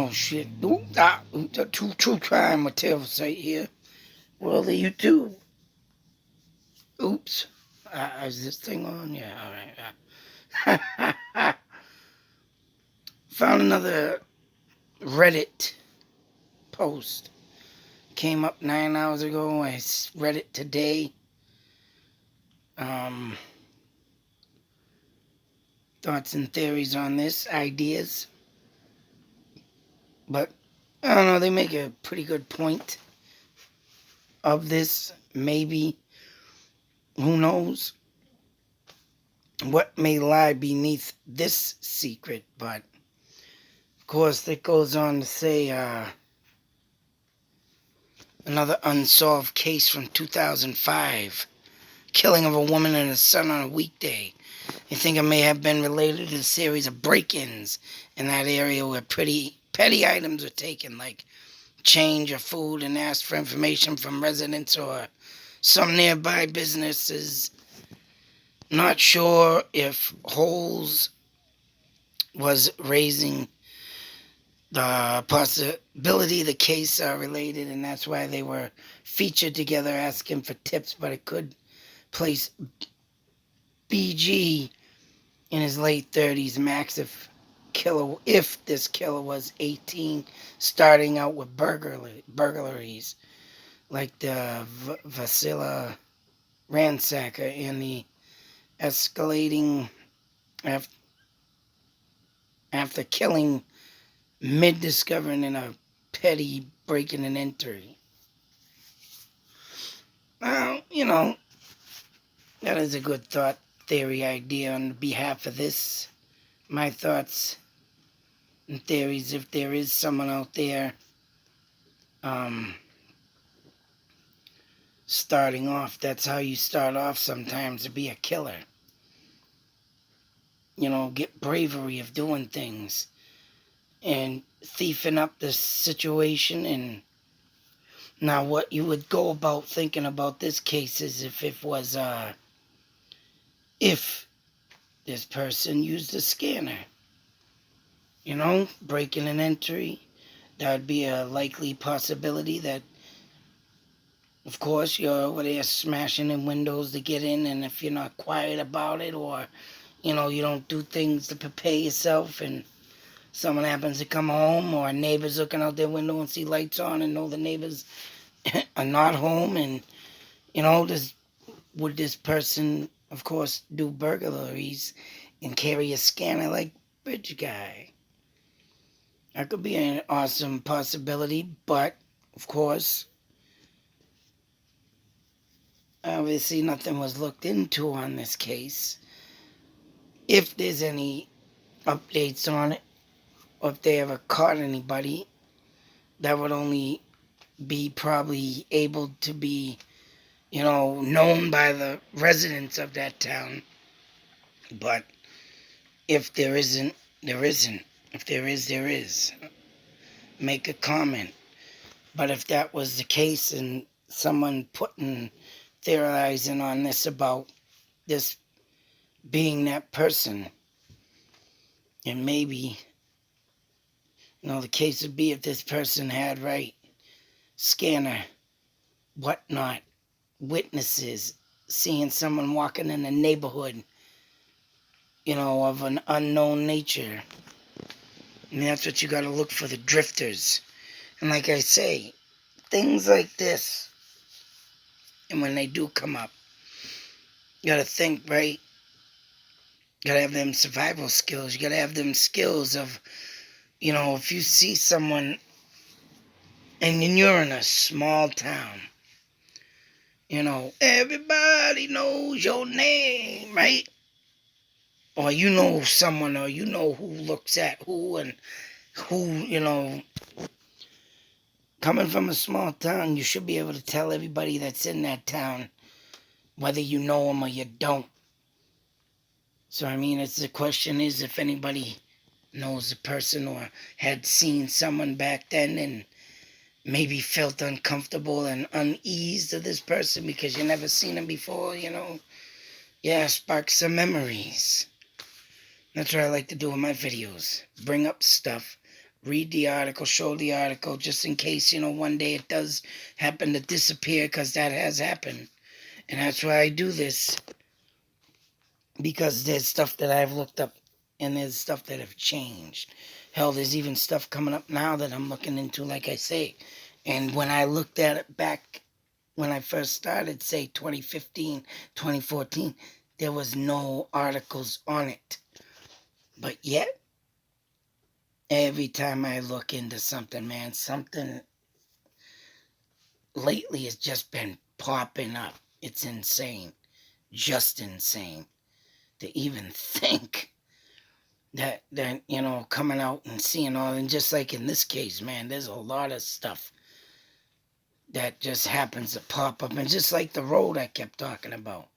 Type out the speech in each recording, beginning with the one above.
Oh shit. The true crime material site here. World of YouTube. Oops. Is this thing on? Yeah, alright. Found another Reddit post. Came up 9 hours ago. I read it today. Thoughts and theories on this, ideas. But I don't know, they make a pretty good point of this. Maybe, who knows what may lie beneath this secret. But of course it goes on to say another unsolved case from 2005, killing of a woman and a son on a weekday. They think it may have been related to a series of break-ins in that area where pretty petty items were taken, like change of food, and asked for information from residents or some nearby businesses. Not sure if Holes was raising the possibility the case are related, and that's why they were featured together asking for tips, but it could place BG in his late 30s max if this killer was 18, starting out with burglaries like the Vasila ransacker and the escalating after killing mid-discovering in a petty breaking and entry. Well, that is a good thought, theory, idea on behalf of this. My thoughts and theories, if there is someone out there starting off, that's how you start off sometimes, to be a killer. Get bravery of doing things and thiefing up the situation. And now what you would go about thinking about this case is if this person used a scanner, breaking an entry, that would be a likely possibility that, of course, you're over there smashing in windows to get in, and if you're not quiet about it, or, you don't do things to prepare yourself, and someone happens to come home, or a neighbor's looking out their window and see lights on and know the neighbors are not home, and, would this person, of course, do burglaries and carry a scanner like Bridge Guy? That could be an awesome possibility, but, of course, obviously nothing was looked into on this case. If there's any updates on it, or if they ever caught anybody, that would only be probably able to be, known by the residents of that town. But if there isn't, there isn't. If there is, there is. Make a comment. But if that was the case and someone theorizing on this about this being that person, and maybe, the case would be if this person had scanner, whatnot, witnesses, seeing someone walking in the neighborhood, of an unknown nature. And that's what you got to look for, the drifters. And like I say, things like this, and when they do come up, you got to think, right? You got to have them survival skills. You got to have them skills of, if you see someone and you're in a small town, everybody knows your name, right? Or someone, or who looks at who, and who, coming from a small town, you should be able to tell everybody that's in that town, whether you know them or you don't. So, the question is if anybody knows the person or had seen someone back then and maybe felt uncomfortable and uneased to this person because you never seen him before, spark some memories. That's what I like to do in my videos. Bring up stuff, read the article, show the article, just in case, one day it does happen to disappear, because that has happened. And that's why I do this, because there's stuff that I've looked up, and there's stuff that have changed. Hell, there's even stuff coming up now that I'm looking into, like I say. And when I looked at it back when I first started, say 2015, 2014, there was no articles on it. But yet, every time I look into something, man, something lately has just been popping up. It's insane. Just insane to even think that coming out and seeing all, and just like in this case, man, there's a lot of stuff that just happens to pop up. And just like the road I kept talking about.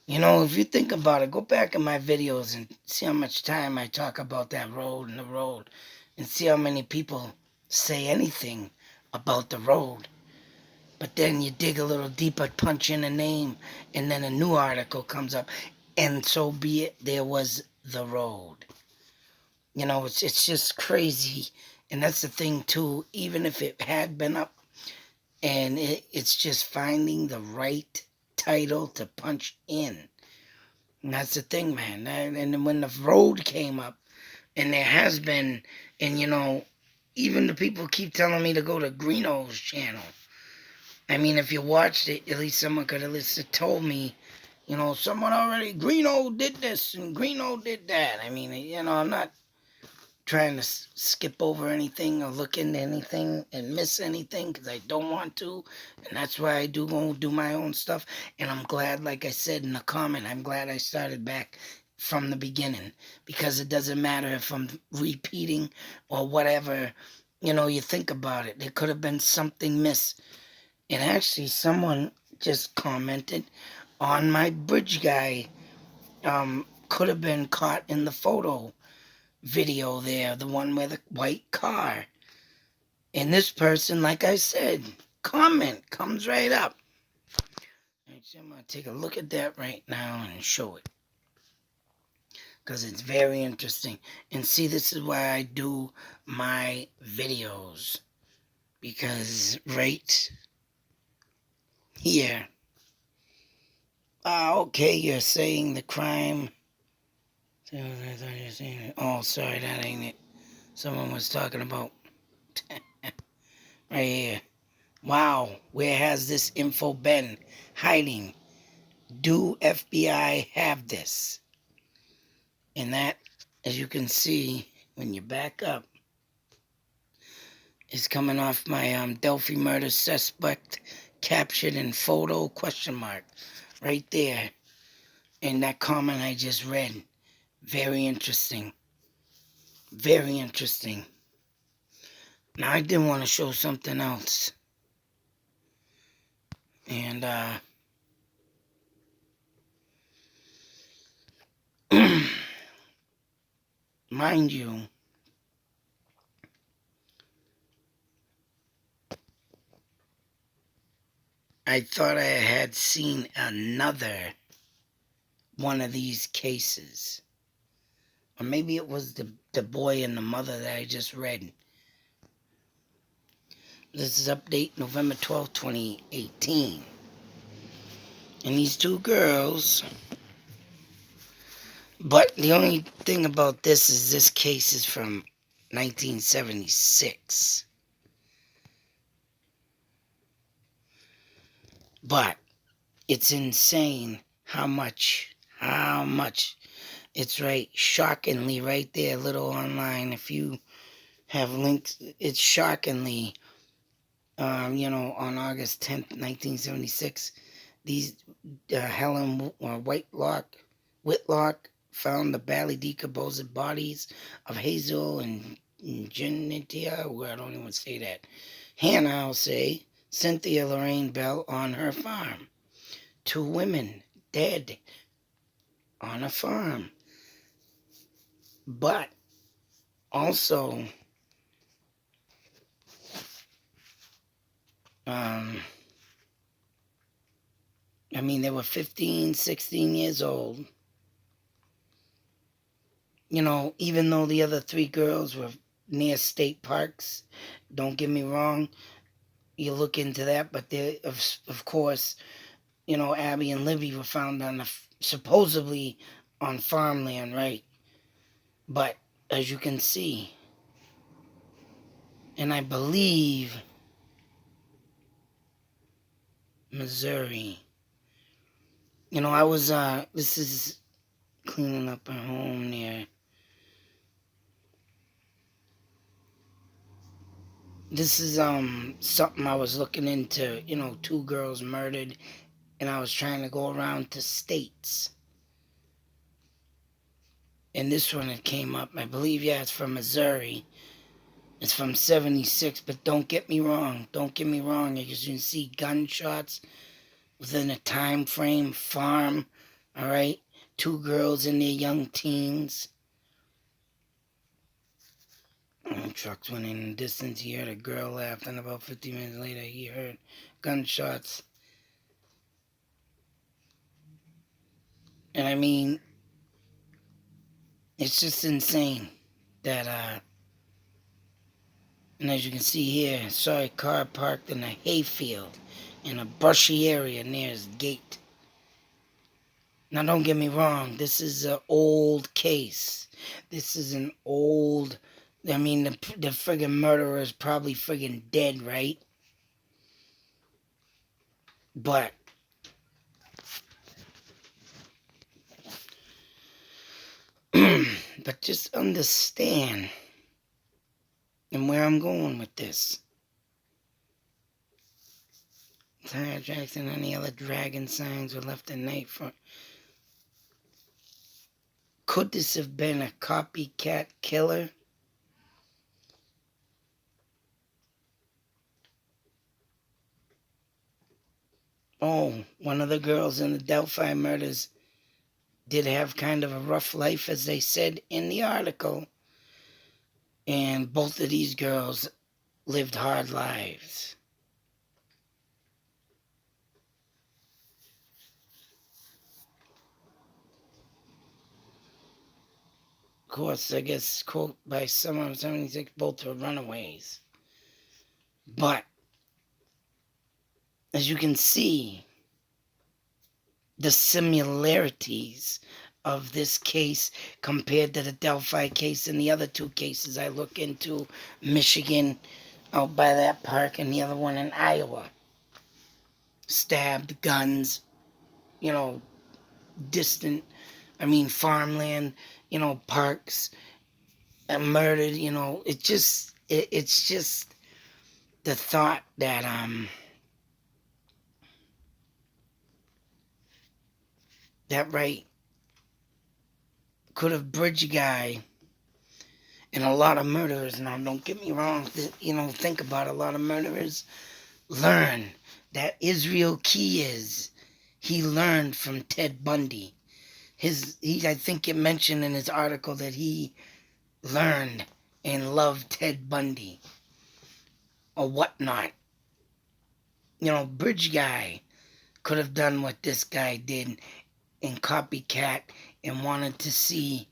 If you think about it, go back in my videos and see how much time I talk about that road and the road, and see how many people say anything about the road. But then you dig a little deeper, punch in a name, and then a new article comes up, and so be it, there was the road. It's just crazy. And that's the thing too, even if it had been up, and it's just finding the right title to punch in. And that's the thing, man. And when the road came up, and there has been, and even the people keep telling me to go to Greeno's channel. I mean, if you watched it, at least someone could have told me, someone already, Greeno did this and Greeno did that. I mean, I'm not trying to skip over anything or look into anything and miss anything, because I don't want to. And that's why I do go do my own stuff. And I'm glad, like I said in the comment, I'm glad I started back from the beginning, because it doesn't matter if I'm repeating or whatever. You think about it, there could have been something missed. And actually, someone just commented on my bridge guy. Could have been caught in the photo video there, the one with the white car. And this person, like I said, comment comes right up. Actually, I'm going to take a look at that right now and show it, because it's very interesting. And see, this is why I do my videos, because right here, okay, you're saying the crime. Oh, sorry, that ain't it. Someone was talking about right here. Wow, where has this info been hiding? Do FBI have this? And that, as you can see, when you back up, is coming off my Delphi murder suspect captured in photo question mark right there. And that comment I just read, very interesting. Very interesting. Now, I did want to show something else. And, mind you, I thought I had seen another one of these cases. Or maybe it was the boy and the mother that I just read. This is update November 12th, 2018. And these two girls. But the only thing about this is this case is from 1976. But it's insane how much, it's right, shockingly right there, little online, if you have links, it's shockingly, on August 10th, 1976, these, Helen Whitlock found the badly decomposed bodies of Hazel and Genitia, I don't even say that, Hannah, I'll say, Cynthia Lorraine Bell on her farm. 2 women dead on a farm. But also, they were 15, 16 years old. Even though the other 3 girls were near state parks. Don't get me wrong. You look into that, but there, of course, Abby and Libby were found on supposedly on farmland, right? But as you can see, and I believe Missouri. I was this is cleaning up at home near. This is something I was looking into, 2 girls murdered, and I was trying to go around to states. And this one it came up, I believe, yeah, it's from Missouri. It's from 76, but don't get me wrong, as you can see gunshots within a time frame, farm, all right? 2 girls in their young teens. Trucks went in the distance. He heard a girl laugh, and about 50 minutes later, he heard gunshots. And I mean, it's just insane that, and as you can see here, I saw a car parked in a hayfield in a brushy area near his gate. Now, don't get me wrong, this is an old case. This is an old. I mean, the friggin' murderer is probably friggin' dead, right? But but just understand and where I'm going with this. Tire tracks and any other dragon signs were left at night for. Could this have been a copycat killer? Oh, one of the girls in the Delphi murders did have kind of a rough life, as they said in the article. And both of these girls lived hard lives. Of course, I guess, quote by someone 76, both were runaways. But, as you can see, the similarities of this case compared to the Delphi case and the other 2 cases I look into, Michigan, out by that park, and the other one in Iowa. Stabbed, guns, distant, farmland, parks, and murdered, it's just the thought that right could have bridged a guy. And a lot of murderers, now don't get me wrong, think about a lot of murderers learn that Israel Keyes, he learned from Ted Bundy. I think it mentioned in his article that he learned and loved Ted Bundy or whatnot. Bridge guy could have done what this guy did and copycat and wanted to see,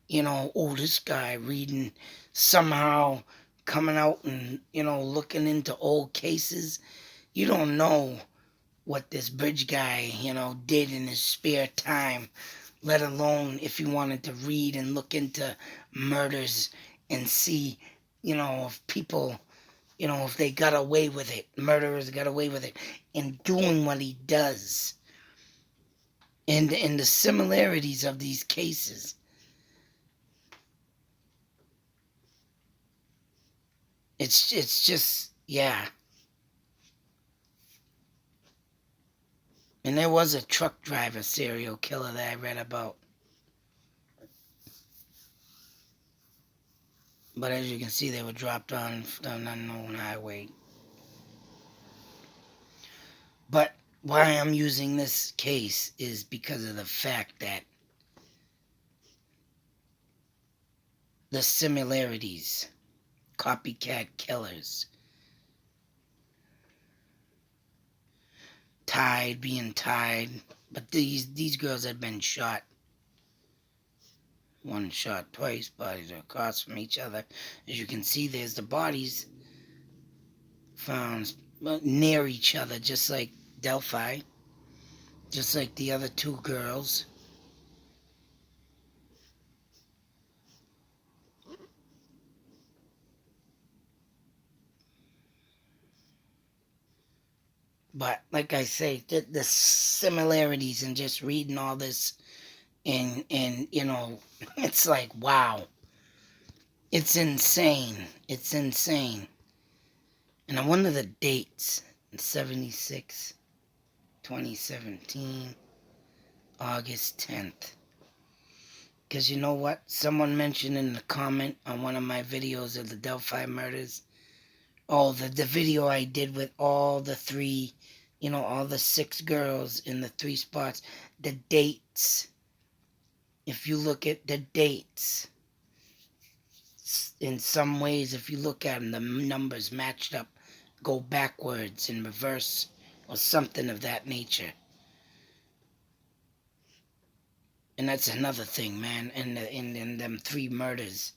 this guy reading, somehow coming out and, looking into old cases. You don't know what this bridge guy, did in his spare time, let alone if he wanted to read and look into murders and see, if people, if they got away with it, murderers got away with it, in doing what he does. And the similarities of these cases. It's just, yeah. And there was a truck driver serial killer that I read about. But as you can see, they were dropped on an unknown highway. But why I'm using this case is because of the fact that the similarities, copycat killers, being tied, but these girls had been shot. One shot twice, bodies are across from each other. As you can see, there's the bodies found near each other, just like Delphi, just like the other two girls. But like I say, the similarities in just reading all this, and it's like, wow, it's insane. It's insane. And I wonder the dates. 76, 2017, August 10th. Because you know what? Someone mentioned in the comment on one of my videos of the Delphi murders. Oh, the video I did with all the three, all the 6 girls in the 3 spots. The dates. If you look at the dates, in some ways, if you look at them, the numbers matched up, go backwards in reverse, or something of that nature. And that's another thing, man. In them 3 murders,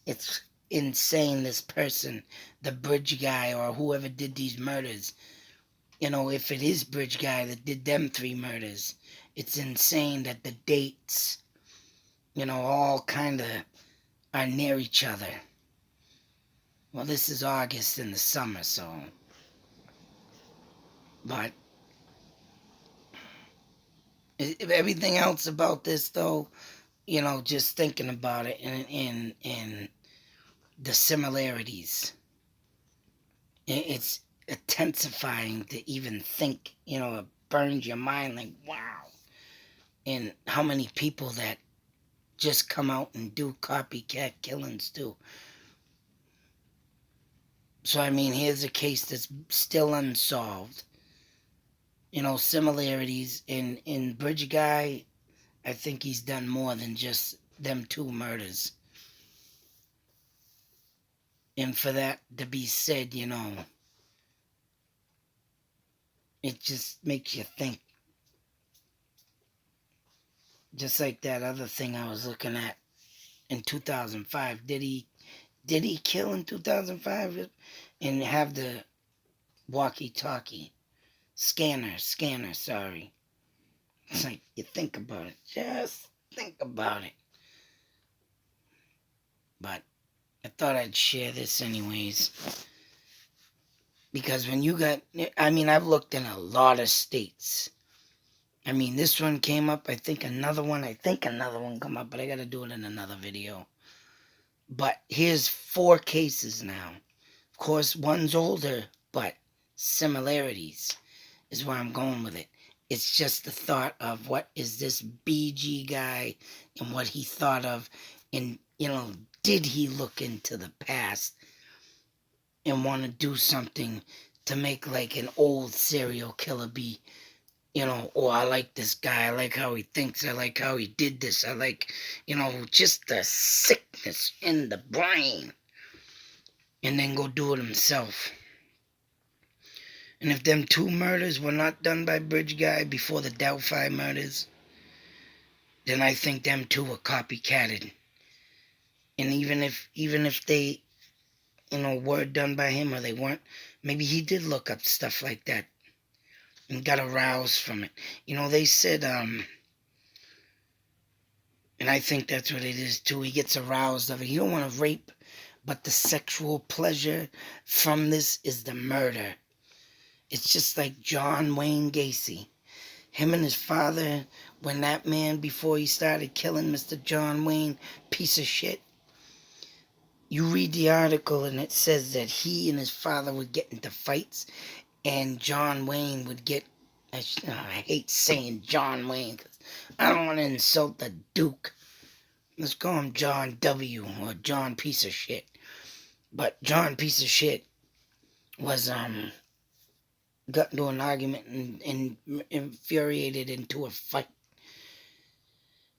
it's insane. This person, the bridge guy, or whoever did these murders, if it is bridge guy that did them 3 murders, it's insane that the dates, all kind of are near each other. Well, this is August in the summer, so. But everything else about this, though, just thinking about it and the similarities, it's intensifying to even think, it burns your mind like, wow. And how many people that just come out and do copycat killings too. So, I mean, here's a case that's still unsolved. Similarities in Bridge Guy, I think he's done more than just them 2 murders. And for that to be said, it just makes you think. Just like that other thing I was looking at in 2005. Did he kill in 2005 and have the walkie-talkie? Scanner, sorry. It's like, you think about it. Just think about it. But I thought I'd share this anyways. Because when you got, I've looked in a lot of states. This one came up. I think another one come up, but I got to do it in another video. But here's 4 cases now. Of course, one's older, but similarities is where I'm going with it. It's just the thought of what is this BG guy and what he thought of. And, did he look into the past and want to do something to make like an old serial killer be, oh, I like this guy. I like how he thinks. I like how he did this. I like, just the sickness in the brain. And then go do it himself. And if them 2 murders were not done by Bridge Guy before the Delphi murders, then I think them 2 were copycatted. And even if they, were done by him or they weren't, maybe he did look up stuff like that and got aroused from it. They said, and I think that's what it is too, he gets aroused of it. He don't want to rape, but the sexual pleasure from this is the murder. It's just like John Wayne Gacy. Him and his father, when that man, before he started killing Mr. John Wayne, piece of shit, you read the article and it says that he and his father would get into fights, and John Wayne would get, I hate saying John Wayne, because I don't want to insult the Duke. Let's call him John W. or John piece of shit. But John piece of shit was, got into an argument and infuriated into a fight.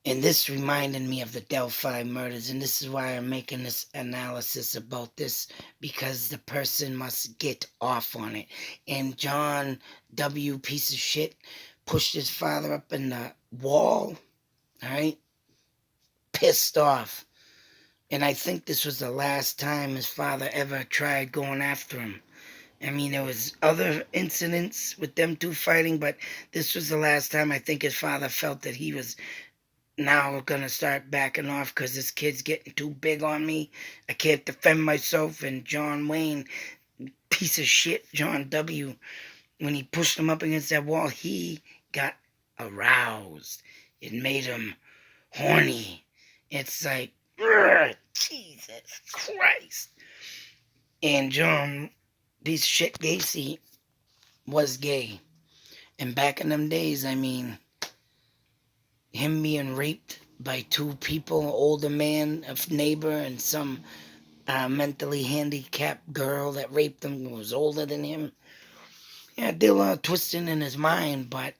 And this reminded me of the Delphi murders, and this is why I'm making this analysis about this, because the person must get off on it. And John W. piece of shit pushed his father up in the wall, all right? pissed off. And I think this was the last time his father ever tried going after him. I mean, there was other incidents with them two fighting, but this was the last time I think his father felt that he was now gonna start backing off because this kid's getting too big on me. I can't defend myself. And John Wayne, piece of shit, John W., when he pushed him up against that wall, he got aroused. It made him horny. It's like, Jesus Christ. And John, piece of shit Gacy, was gay. And back in them days, I mean, him being raped by two people, an older man, a neighbor, and some mentally handicapped girl that raped him who was older than him. Yeah, did a lot of twisting in his mind, but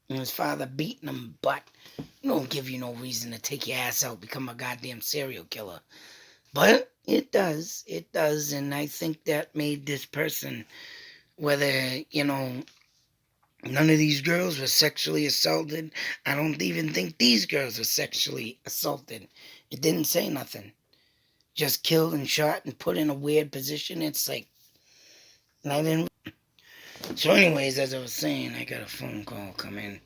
and his father beating him, but it don't give you no reason to take your ass out, become a goddamn serial killer. But it does, and I think that made this person, whether, none of these girls were sexually assaulted. I don't even think these girls were sexually assaulted. It didn't say nothing. Just killed and shot and put in a weird position. It's like, and I didn't. So anyways, as I was saying, I got a phone call come in.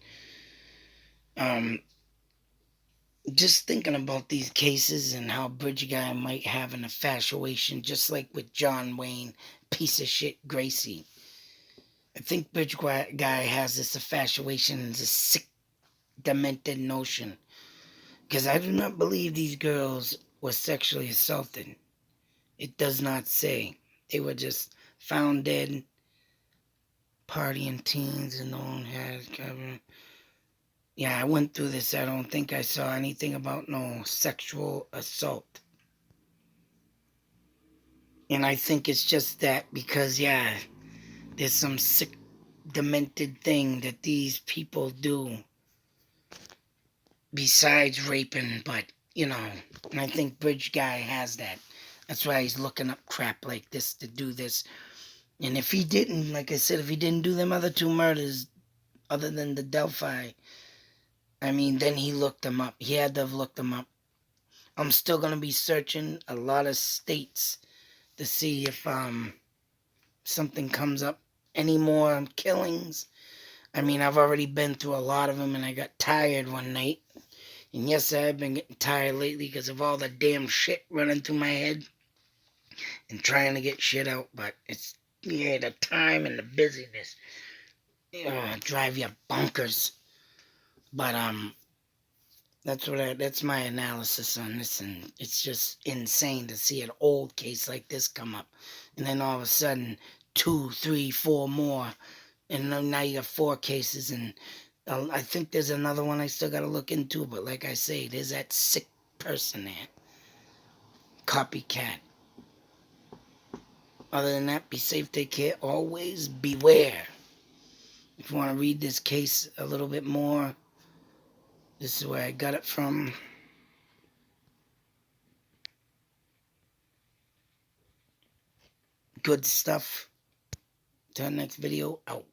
Just thinking about these cases and how Bridge Guy might have an infatuation, just like with John Wayne, piece of shit Gracie. I think Bridge Guy has this infatuation, this sick, demented notion. Because I do not believe these girls were sexually assaulted. It does not say. They were just found dead, partying teens and no one had cover. Yeah, I went through this. I don't think I saw anything about no sexual assault. And I think it's just that because, yeah, there's some sick, demented thing that these people do besides raping, but, and I think Bridge Guy has that. That's why he's looking up crap like this to do this. And if he didn't, like I said, if he didn't do them other two murders, other than the Delphi, I mean, then he looked them up. He had to have looked them up. I'm still going to be searching a lot of states to see if something comes up. Any more killings? I mean, I've already been through a lot of them, and I got tired one night. And yes, I've been getting tired lately because of all the damn shit running through my head and trying to get shit out. But it's, the time and the busyness drive you bonkers. But that's my analysis on this, and it's just insane to see an old case like this come up, and then all of a sudden 2, 3, 4 more, and now you got 4 cases, and I think there's another one I still got to look into, but like I say, there's that sick person there, copycat. Other than that, be safe, take care, always beware. If you want to read this case a little bit more, this is where I got it from. Good stuff. Till next video, out.